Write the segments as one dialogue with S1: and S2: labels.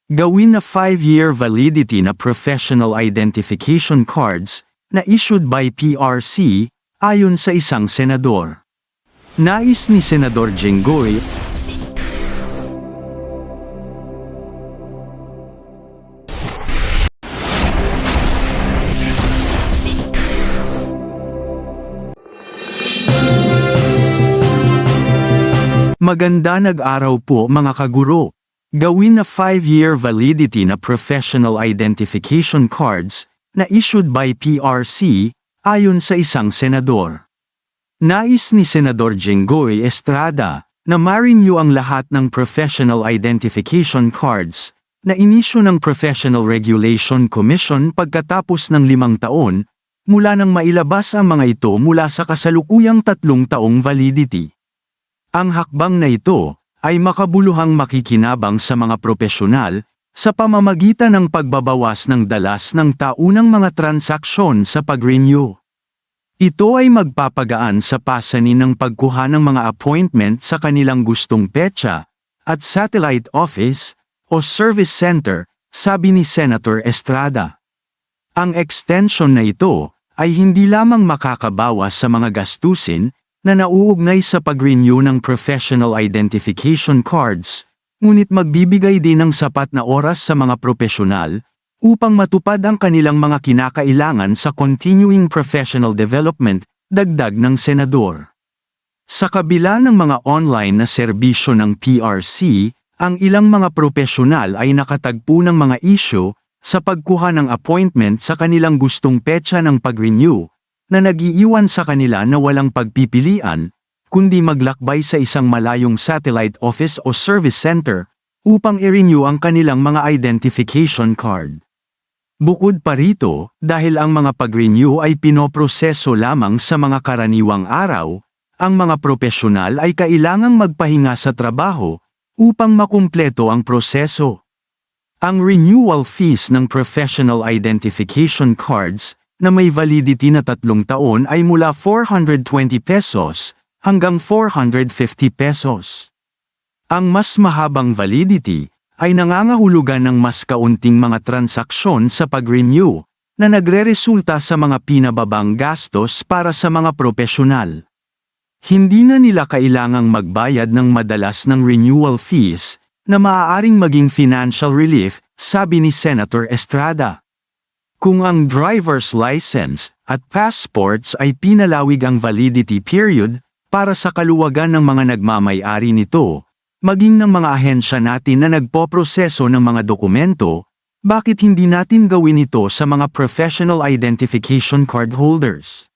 S1: Gawin na 5-year validity na professional identification cards na issued by PRC ayon sa isang senador. Nais ni Senador Jenggoy Maganda nag-araw po mga kaguro. Gawin na 5-year validity na professional identification cards na issued by PRC ayon sa isang senador. Nais ni Senador Jenggoy Estrada na ma-renew ang lahat ng professional identification cards na inisyu ng Professional Regulation Commission pagkatapos ng 5 taon mula nang mailabas ang mga ito mula sa kasalukuyang 3 taong validity. Ang hakbang na ito ay makabuluhang makikinabang sa mga profesional sa pamamagitan ng pagbabawas ng dalas ng taunang mga transaksyon sa pag-renew. Ito ay magpapagaan sa pasanin ng pagkuha ng mga appointment sa kanilang gustong petsa at satellite office o service center, sabi ni Senator Estrada. Ang extension na ito ay hindi lamang makakabawas sa mga gastusin na nauugnay sa pag-renew ng professional identification cards, ngunit magbibigay din ng sapat na oras sa mga profesional upang matupad ang kanilang mga kinakailangan sa continuing professional development, dagdag ng senador. Sa kabila ng mga online na serbisyo ng PRC, ang ilang mga profesional ay nakatagpo ng mga isyu sa pagkuha ng appointment sa kanilang gustong petsa ng pag-renew, na nag-iiwan sa kanila na walang pagpipilian, kundi maglakbay sa isang malayong satellite office o service center upang i-renew ang kanilang mga identification card. Bukod pa rito, dahil ang mga pag-renew ay pinoproseso lamang sa mga karaniwang araw, ang mga profesional ay kailangang magpahinga sa trabaho upang makumpleto ang proseso. Ang renewal fees ng professional identification cards na may validity na 3 taon ay mula 420 pesos hanggang 450 pesos. Ang mas mahabang validity ay nangangahulugan ng mas kaunting mga transaksyon sa pag-renew na nagreresulta sa mga pinababang gastos para sa mga profesional. Hindi na nila kailangang magbayad ng madalas ng renewal fees na maaaring maging financial relief, sabi ni Senator Estrada. Kung ang driver's license at passports ay pinalawig ang validity period para sa kaluwagan ng mga nagmamay-ari nito, maging ng mga ahensya natin na nagpoproseso ng mga dokumento, bakit hindi natin gawin ito sa mga professional identification card holders?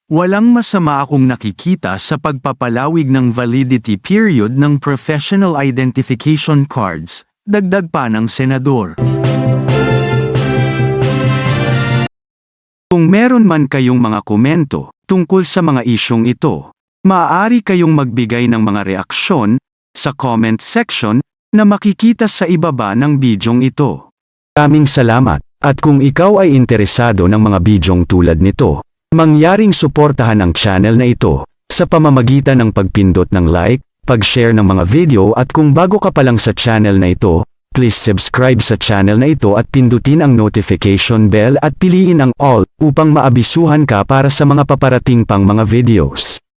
S1: Walang masama akong nakikita sa pagpapalawig ng validity period ng professional identification cards, dagdag pa ng senador. Kung meron man kayong mga komento tungkol sa mga isyong ito, maaari kayong magbigay ng mga reaksyon sa comment section na makikita sa ibaba ng bidyong ito. Maraming salamat, at kung ikaw ay interesado ng mga bidyong tulad nito, mangyaring suportahan ang channel na ito sa pamamagitan ng pagpindot ng like, pag-share ng mga video, at kung bago ka pa lang sa channel na ito, please subscribe sa channel na ito at pindutin ang notification bell at piliin ang all upang maabisuhan ka para sa mga paparating pang mga videos.